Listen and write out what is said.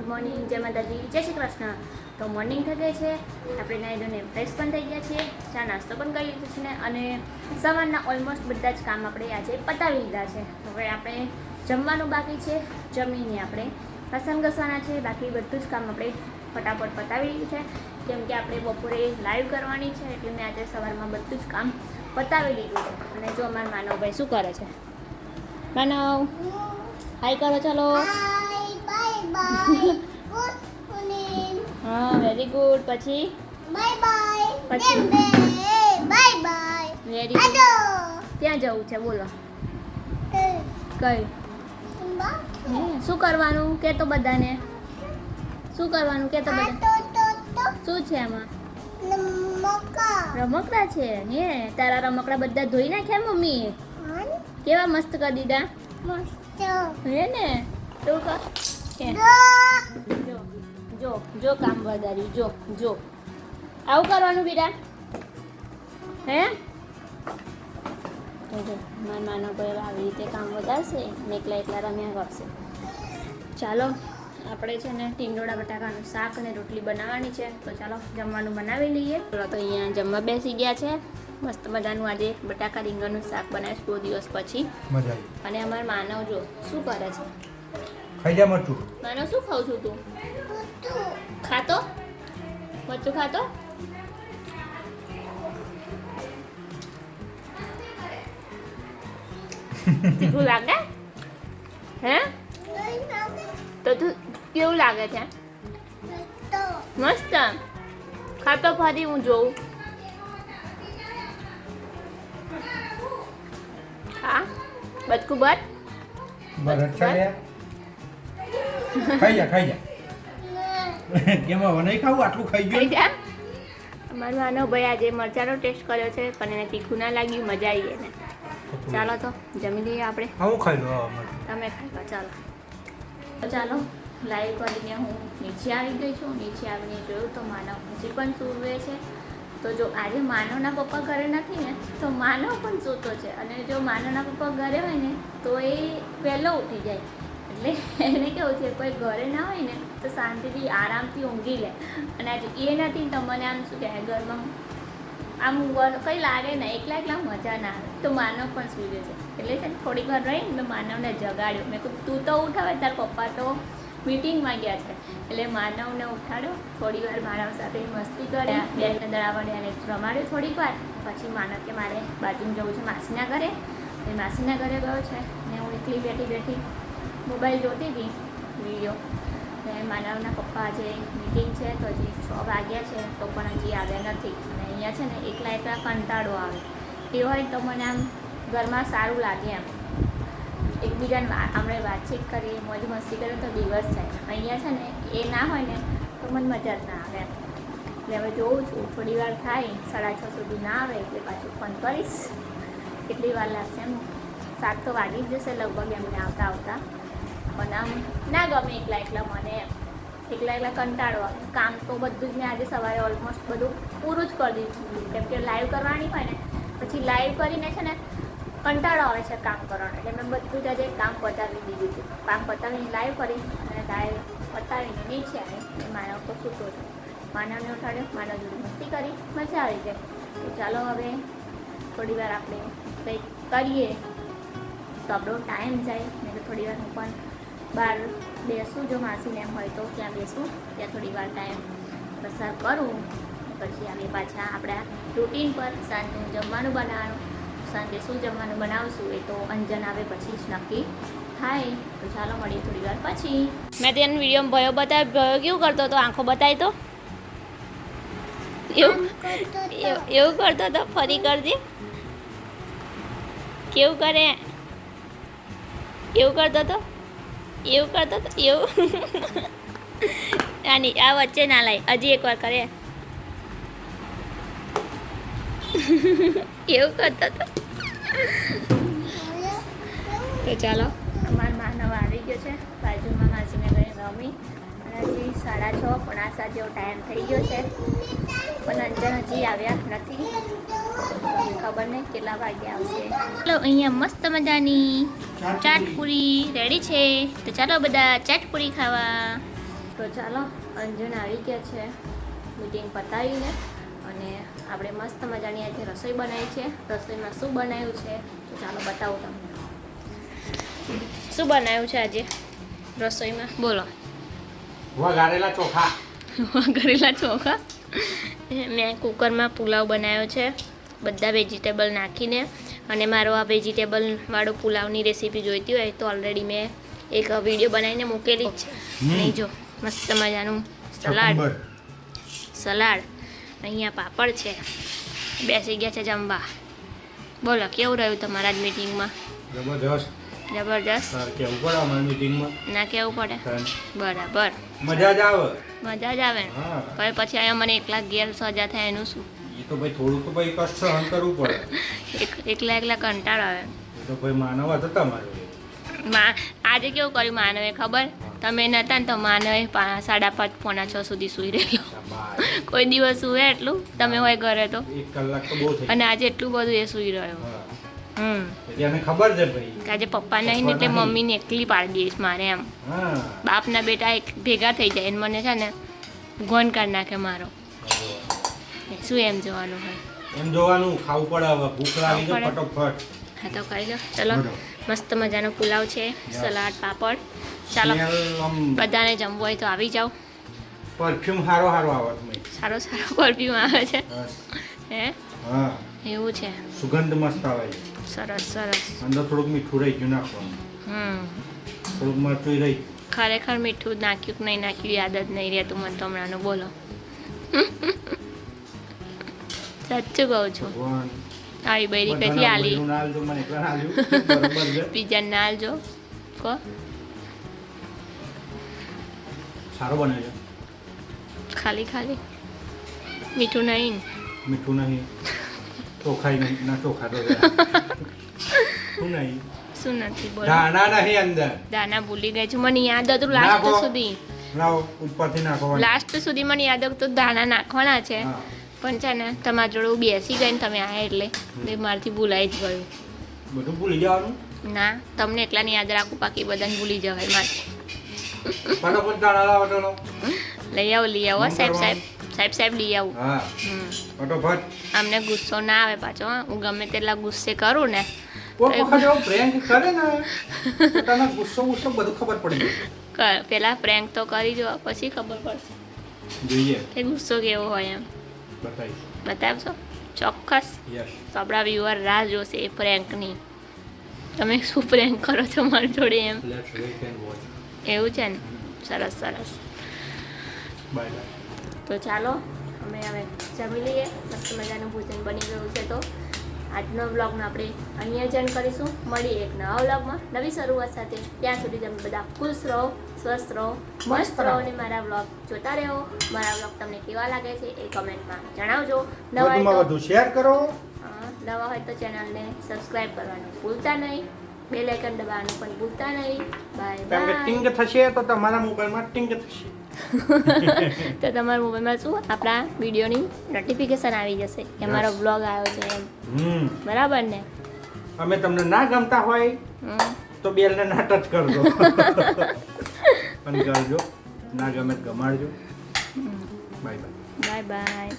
Morning, જય માતાજી, જય શ્રી કૃષ્ણ. તો મોર્નિંગ થઈ ગઈ છે, આપણે નાહી ધોઈને ફ્રેશ પણ થઈ ગયા છીએ, ચા નાસ્તો પણ કરી લીધો છે ને, અને સવારના ઓલમોસ્ટ બધા જ કામ આપણે આજે પતાવી લીધા છે. હવે આપણે જમવાનું બાકી છે, જમીને આપણે વાસણ ઘસવાના છે, બાકી બધું જ કામ આપણે ફટાફટ પતાવી લીધું છે, કેમ કે આપણે બપોરે લાઈવ કરવાની છે, એટલે મેં આજે સવારમાં બધું જ કામ પતાવી લીધું છે. અને જો અમારા માનવભાઈ શું કરે છે, માનવ હાય કરો, ચાલો. હા, વેરી ગુડ. પછી બાય બાય. પછી બાય બાય. Very good. ક્યાં જવું છે બોલો? કઈ શું કરવાનું કે તો બધાને? શું કરવાનું કે તો બધા? શું છે એમાં? રમકડા છે હે? તારા રમકડા બધા ધોઈ નાખ્યા મમ્મી? કેવા મસ્ત કરી દીધા? હે ને? તું કર. જો જો કામ વધાર્યું, જો જો આવું કરવાનું બેટા. હે મારા માનો ભાઈ આવી રીતે કામ વધારશે ને એકલા એકલા રમ્યા કરશે. ચાલો આપણે છે ને ટીંડોળા બટાકાનું શાક અને રોટલી બનાવવાની છે, તો ચાલો જમવાનું બનાવી લઈએ. તો અહીંયા જમવા બેસી ગયા છે, મસ્ત મજાનું આજે બટાકા રીંગણનું શાક બનાવીશ બહુ દિવસ પછી. અને અમારા માનવ જો શું કરે છે? ખાઈ જા મરચું. માનવ શું ખાવ છું તું? ખાતો મરચું ખાતો? તીખું લાગે હે? તો તું કેવું લાગે છે? મસ્ત. ખાતો ફરી હું જોઉં. હા બચકું બચ બરત છે ખાઈ જા કેમાં હવે નહીં ખાવું, આટલું ખાઈ ખાઈ ગયો. જા. અમારો નાનો ભાઈ આજે મરચાંનો ટેસ્ટ કર્યો છે, પણ એને તીખું ના લાગ્યું, મજા આવી એને. ચાલો તો જમી લઈએ આપણે. હું ખાઈ લો. તમે ખાઈ લો. ચાલો તો ચાલો લાઈવ કરીને હું નીચે આવી ગઈ છું. નીચે આવીને જોયું તો માનવ હજી પણ સૂવે છે. તો જો આજે માનવના પપ્પા ઘરે નથી ને, તો માનવ પણ સૂતો છે. અને જો માનવના પપ્પા ઘરે હોય ને તો એ વહેલો ઉઠી જાય. એટલે એને કેવું છે, કોઈ ઘરે ના હોય ને તો શાંતિથી આરામથી ઊંઘી લે. અને આજે એ નથી તો મને આમ શું કહેવાય, ઘરમાં આમ કંઈ લાગે ને, એકલા એકલા મજા ના આવે. તો માનવ પણ સૂઈ છે. એટલે છે ને થોડીક વાર રહીને મેં માનવને જગાડ્યો. મેં કહ્યું તું તો ઉઠાવે, તાર પપ્પા તો મીટિંગમાં ગયા છે. એટલે માનવને ઉઠાડ્યો, થોડી વાર માનવ સાથે મસ્તી કર્યા, બેનને દળાવડીને રમાડ્યો થોડીક વાર. પછી માનવ કે મારે બાજુમાં જવું છે માસીના ઘરે. એ માસીના ઘરે ગયો છે ને હું એકલી બેઠી બેઠી મોબાઈલ જોતી હતી, વિડીયો. ને માનવના પપ્પા આજે મીટિંગ છે, તો હજી 6 વાગ્યા છે તો પણ હજી આવ્યા નથી. અને અહીંયા છે ને એકલા એકલા કંટાળો આવે. એ હોય તો મને આમ ઘરમાં સારું લાગે એમ, એકબીજાને આપણે વાતચીત કરીએ, મોજ મસ્તી કરીએ તો દિવસ જાય. અહીંયા છે ને એ ના હોય ને તો મને મજા જ ના આવે એમ. એટલે હવે જોઉં છું, થોડી વાર થાય 6:30 સુધી ના આવે એટલે પાછું ફોન કરીશ. કેટલી વાર લાગશે એમ? 7 તો વાગી જ જશે લગભગ એમને આવતા આવતા. પણ આમ ના ગમે એકલા એકલા મને એમ. એકલા એકલા કંટાળો આવે. કામ તો બધું જ મેં આજે સવારે ઓલમોસ્ટ બધું પૂરું જ કરી દીધું, કેમ કે લાઈવ કરવાની હોય ને, પછી લાઈવ કરીને છે ને કંટાળો આવે છે કામ કરવાનો. એટલે મેં બધું જ આજે કામ પતાવી દીધું હતું. કામ પતાવીને લાઈવ કરી અને લાઈવ પતાવીને નીચે આવી. માનવ તો સૂતો છે. માનવને ઉઠાડ્યો, માનવ જોડે મસ્તી કરી, મજા આવી ગઈ. તો ચાલો હવે થોડી વાર આપણે કંઈક કરીએ તો આપણો ટાઈમ જાય. નહીં તો થોડી વાર હું પણ બહાર બેસું, જો માસીને એમ હોય તો ત્યાં બેસું, ત્યાં થોડી વાર ટાઈમ પસાર કરું. પછી આવી પાછા આપણા રૂટીન પર. સાંજનું જમવાનું બનાવવાનું. સાંજે શું જમવાનું બનાવશું એ તો અંજન આવે પછી જ નક્કી થાય. તો ચાલો મળીએ થોડી વાર પછી. મેં તેને વિડીયોમાં ભયો બતાવ્યો. ભયો કેવું કરતો હતો? આંખો બતાવી તો એવું કરતો હતો. ફરી કરજે. કેવું કરે? એવું કરતો હતો, એવું કરતો હતો, એવું. આની આ વચ્ચે ના લાય, હજી એકવાર કરે. એવું કરતો હતો. તો ચાલો અમારા માનવ આવી ગયો છે, બાજુમાં માસીને ઘરે રમી. અને હજી 6:30 પોણા 7 જેવો ટાઈમ થઈ ગયો છે, પણ અંજન હજી આવ્યા નથી. ખબર નહીં કેટલા વાગે આવશે. ચાલો અહીંયા મસ્ત મજાની ચાટપુરી રેડી છે, તો ચાલો બધા ચાટપુરી ખાવા. તો ચાલો અંજન આવી ગયા છે મીટિંગ પતાવીને અને આપણે મસ્ત મજાની આજે રસોઈ બનાવી છે. રસોઈમાં શું બનાવ્યું છે તો ચાલો બતાવું તમને. શું બનાવ્યું છે આજે રસોઈમાં બોલો. વઘારેલા ચોખા. વઘારેલા ચોખા. મેં કુકરમાં પુલાવ બનાવ્યો છે બધા વેજીટેબલ નાખીને. અને મારો આ વેજીટેબલ વાળો પુલાવની રેસીપી જોઈતી હોય તો ઓલરેડી મેં એક વિડીયો બનાવીને મૂકેલી જ છે. નહીં જો મસ્ત મજાનું સલાડ અહીંયા પાપડ છે. બેસી ગયા છે જમવા. બોલો કેવું રહ્યું તમારા જ મીટિંગમાં? જબરજસ્ત. જબરજસ્ત. કેવું પડે અમારી મીટિંગમાં? ના કેવું પડે? બરાબર. મજા જ આવે. મજા જ આવે ને. હા. પણ પછી અહીંયા મને એકલા ઘેર સજા થાય એનું શું? એ તો ભાઈ થોડું તો ભાઈ કષ્ટ સહન કરવું પડે. એકલા કંટાળ આવે. એ તો ભાઈ માનવ હતો તમારો. આજે કેવું કર્યું માનવે ખબર? તમે નતા ને તો માનવે 5:30 પોણા 6 સુધી સૂઈ રહેલો. કોઈ દિવસ સૂવે એટલું તમે હોય ઘરે તો 1 કલાક તો બહુ થઈ. અને આજે એટલું બધું એ સૂઈ રહ્યો. એટલે એને ખબર છે ભાઈ કે આજે પપ્પા નહીં ને એટલે મમ્મીને એકલી પાડી દઈશ મારે એમ. હા. બાપના બેટા એક ભેગા થઈ જાય અને મને છે ને ગોન કાઢી નાખે મારો. શું એમ જોવાનું હોય? એમ જોવાનું ખાવું પડે હવે ભૂખ લાગી તો ફટોફટ. હા તો ખાઈ લો. ચલો મસ્ત મજાનો પુલાવ છે, સલાડ, પાપડ. ચાલો બધાને જમવું હોય તો આવી જાઓ. પરફ્યુમ સારો સારો આવે છે. સારો પરફ્યુમ આવે છે. હે હા એવું છે. સુગંધ મસ્ત આવે છે. સરસ સરસ. અંદર થોડુંક મીઠું રહી ગયું નાખવાનું. થોડુંક મરચું રહી. ખરેખર મીઠું નાખ્યું કે નહીં નાખ્યું યાદ જ નહીં રહેતું મને તો હમણાંનું. બોલો સાચું કહું છું. ભગવાન આવી બૈરી કથી આલી બરોબર પીઝા ના આલજો કો. સારો બને છે. ખાલી મીઠું નહીં. મીઠું નહીં. ચોખા નહીં. ના ચોખા તો શું નહીં. શું નથી બોલો. દાણા નહીં અંદર. દાના ભૂલી ગઈ છું. મને યાદ હતું લાસ્ટ સુધી. લાવો ઉપરથી નાખો. લાસ્ટ સુધી મને યાદ હતું દાણા નાખવાના છે. પણ છે ને તમારા જોડે હું બેસી ગઈ ને તમે આયા એટલે મારાથી ભૂલાઈ જ ગયું. બધું ભૂલી જવાનું? ના તમને એકલાને યાદ રાખું બાકી બધાને ભૂલી જવાય મારથી. ફટાફટ દાણા લાવો ચલો. લઈ આવો સાહેબ લઈ આવું. હા ફટાફટ. અમને ગુસ્સો ના આવે પાછો. હું ગમે તેટલા ગુસ્સે કરું ને કોઈ વખત એવો પ્રેન્ક કરે ને તો તને ગુસ્સો બધું ખબર પડી જાય. પેલા પ્રેન્ક તો કરી જો પછી ખબર પડશે જોઈએ કે ગુસ્સો કેવો હોય એમ. બતાવશો ચોક્કસ. યસ. તો આપણા વ્યુઅર રાહ જોશે એ પ્રેન્કની. તમે શું પ્રેન્ક કરો છો મારી જોડે એમ? Let's wait and watch. એવું છે ને. સરસ. બાય. તો ચાલો અમે હવે જમી લઈએ. મસ્ત મજાનું ભોજન બની ગયું છે. તો આજનો વ્લોગમાં આપણે અહીંયા જ એન્ડ કરીશું. મળીએ એક નવા વ્લોગમાં નવી શરૂઆત સાથે. ત્યાં સુધી તમે બધા ખુશ રહો, સ્વસ્થ રહો, મસ્ત રહો અને મારા વ્લોગ જોતા રહો. મારા વ્લોગ તમને કેવા લાગે છે એ કમેન્ટમાં જણાવજો. વધુ શેર કરો. નવા હોય તો ચેનલને સબસ્ક્રાઇબ કરવાનું ભૂલતા નહીં. બેલ આઇકન દબાવવાનું પણ ભૂલતા નહીં. Bye bye. ટિંગ થશે તો તમારા મોબાઈલમાં ટિંગ થશે. તો તમારા મોબાઈલમાં શું આપણા વિડીયોની નોટિફિકેશન આવી જશે કે અમારો બ્લોગ આવ્યો છે એમ. બરાબર ને? અમે તમને ના ગમતા હોય તો બેલને ના ટચ કરજો. પણ કરજો. ના ગમે તો ગમાડજો. Bye bye. Bye by.